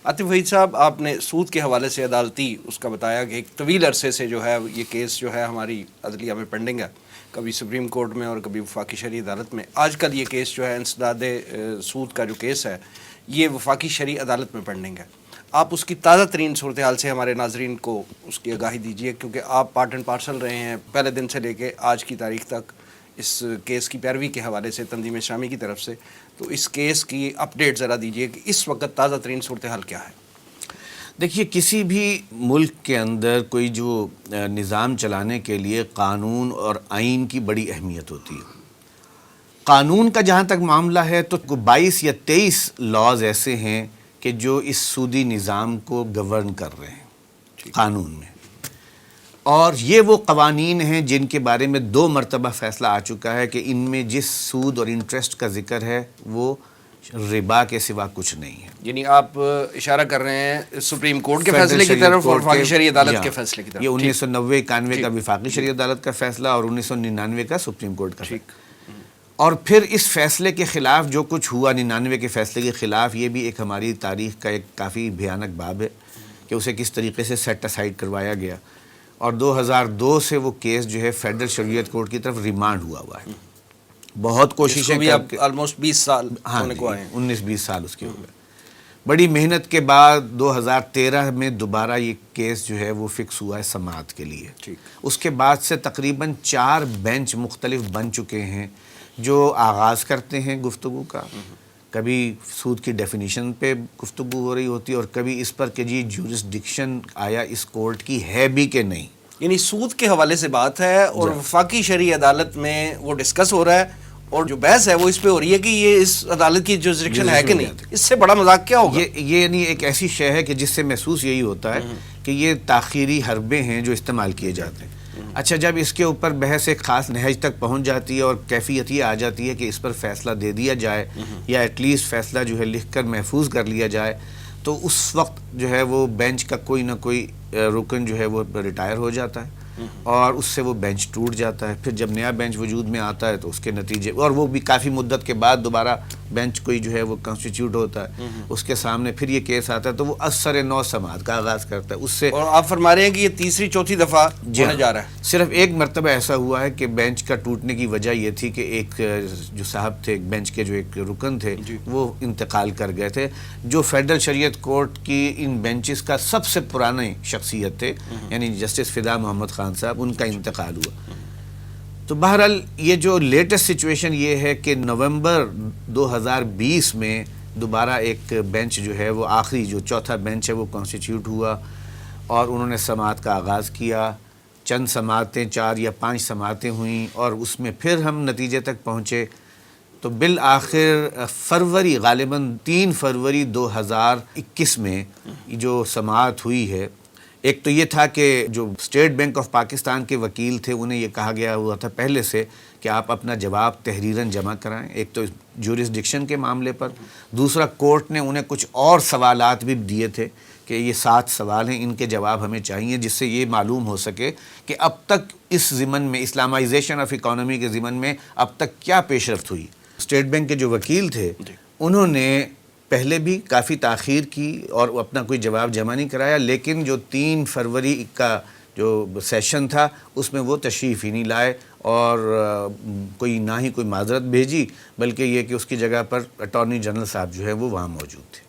عاطف وحید صاحب، آپ نے سود کے حوالے سے عدالتی اس کا بتایا کہ ایک طویل عرصے سے جو ہے یہ کیس جو ہے ہماری عدلیہ میں پینڈنگ ہے، کبھی سپریم کورٹ میں اور کبھی وفاقی شرعی عدالت میں. آج کل یہ کیس جو ہے انسداد سود کا جو کیس ہے یہ وفاقی شرعی عدالت میں پینڈنگ ہے. آپ اس کی تازہ ترین صورتحال سے ہمارے ناظرین کو اس کی آگاہی دیجیے، کیونکہ آپ پارٹ اینڈ پارسل رہے ہیں پہلے دن سے لے کے آج کی تاریخ تک اس کیس کی پیروی کے حوالے سے تنظیم اسلامی کی طرف سے. تو اس کیس کی اپڈیٹ ذرا دیجیے کہ اس وقت تازہ ترین صورتحال کیا ہے. دیکھیے، کسی بھی ملک کے اندر کوئی جو نظام چلانے کے لیے قانون اور آئین کی بڑی اہمیت ہوتی ہے. قانون کا جہاں تک معاملہ ہے تو 22 یا 23 لاز ایسے ہیں کہ جو اس سودی نظام کو گورن کر رہے ہیں قانون میں، اور یہ وہ قوانین ہیں جن کے بارے میں 2 مرتبہ فیصلہ آ چکا ہے کہ ان میں جس سود اور انٹرسٹ کا ذکر ہے وہ ربا کے سوا کچھ نہیں ہے. یعنی آپ اشارہ کر رہے ہیں سپریم کورٹ کے فیصلے کی طرف اور وفاقی شرعی عدالت کے فیصلے کی طرف. یہ 1990-91 کا وفاقی شرعی عدالت کا فیصلہ اور 1999 کا سپریم کورٹ کا فیصلہ. اور پھر اس فیصلے کے خلاف جو کچھ ہوا 99 کے فیصلے کے خلاف، یہ بھی ایک ہماری تاریخ کا ایک کافی بھیانک باب ہے کہ اسے کس طریقے سے سیٹ اسائیڈ کروایا گیا. اور 2002 سے وہ کیس جو ہے فیڈرل شریعت کورٹ کی طرف ریمانڈ ہوا ہے. بہت کوششیں کر کے آلموسٹ 20 سال ہونے کو آئے ہیں. 19-20 سال اس کے ہو گئے. بڑی محنت کے بعد 2013 میں دوبارہ یہ کیس جو ہے وہ فکس ہوا ہے سماعت کے لیے. اس کے بعد سے تقریباً 4 بینچ مختلف بن چکے ہیں جو آغاز کرتے ہیں گفتگو کا. کبھی سود کی ڈیفینیشن پہ گفتگو ہو رہی ہوتی ہے اور کبھی اس پر کہ جی جورسڈکشن آیا اس کورٹ کی ہے بھی کہ نہیں. یعنی سود کے حوالے سے بات ہے اور وفاقی شرعی عدالت میں وہ ڈسکس ہو رہا ہے اور جو بحث ہے وہ اس پہ ہو رہی ہے کہ یہ اس عدالت کی جورسڈکشن ہے کہ نہیں. اس سے بڑا مذاق کیا ہوگا؟ یہ یعنی ایک ایسی شے ہے کہ جس سے محسوس یہی ہوتا ہے کہ یہ تاخیری حربے ہیں جو استعمال کیے جاتے ہیں. اچھا، جب اس کے اوپر بحث ایک خاص نہج تک پہنچ جاتی ہے اور کیفیت یہ آ جاتی ہے کہ اس پر فیصلہ دے دیا جائے یا ایٹ لیسٹ فیصلہ جو ہے لکھ کر محفوظ کر لیا جائے، تو اس وقت جو ہے وہ بینچ کا کوئی نہ کوئی رکن جو ہے وہ ریٹائر ہو جاتا ہے اور اس سے وہ بینچ ٹوٹ جاتا ہے. پھر جب نیا بینچ وجود میں آتا ہے تو اس کے نتیجے، اور وہ بھی کافی مدت کے بعد دوبارہ بینچ کوئی جو ہے وہ کنسٹیٹیوٹ ہوتا ہے، اس کے سامنے پھر یہ کیس آتا ہے تو وہ اثر نو سماعت کا آغاز کرتا ہے. اس سے، اور آپ فرما رہے ہیں کہ یہ تیسری چوتھی دفعہ ہونے جا رہا ہے. صرف ایک مرتبہ ایسا ہوا ہے کہ بینچ کا ٹوٹنے کی وجہ یہ تھی کہ ایک جو صاحب تھے بینچ کے، جو ایک رکن تھے، وہ انتقال کر گئے تھے، جو فیڈرل شریعت کورٹ کی ان بینچز کا سب سے پرانے شخصیت تھے، یعنی جسٹس فدا محمد خان صاحب، ان کا انتقال ہوا. تو بہرحال یہ جو لیٹسٹ سچویشن یہ ہے کہ نومبر 2020 میں دوبارہ ایک بینچ جو ہے وہ آخری جو چوتھا بینچ ہے وہ کانسٹیٹیوٹ ہوا اور انہوں نے سماعت کا آغاز کیا. چند سماعتیں، 4 یا 5 سماعتیں ہوئیں اور اس میں پھر ہم نتیجے تک پہنچے. تو بالآخر فروری، غالباً 3 فروری 2021 میں جو سماعت ہوئی ہے، ایک تو یہ تھا کہ جو اسٹیٹ بینک آف پاکستان کے وکیل تھے انہیں یہ کہا گیا ہوا تھا پہلے سے کہ آپ اپنا جواب تحریراً جمع کرائیں، ایک تو جورسڈکشن کے معاملے پر. دوسرا، کورٹ نے انہیں کچھ اور سوالات بھی دیے تھے کہ یہ 7 سوال ہیں، ان کے جواب ہمیں چاہیے، جس سے یہ معلوم ہو سکے کہ اب تک اس ضمن میں، اسلامائزیشن آف اکانومی کے ضمن میں اب تک کیا پیش رفت ہوئی. اسٹیٹ بینک کے جو وکیل تھے انہوں نے پہلے بھی کافی تاخیر کی اور اپنا کوئی جواب جمع نہیں کرایا، لیکن جو 3 فروری کا جو سیشن تھا اس میں وہ تشریف ہی نہیں لائے اور کوئی نہ ہی کوئی معذرت بھیجی، بلکہ یہ کہ اس کی جگہ پر اٹارنی جنرل صاحب جو ہے وہ وہاں موجود تھے.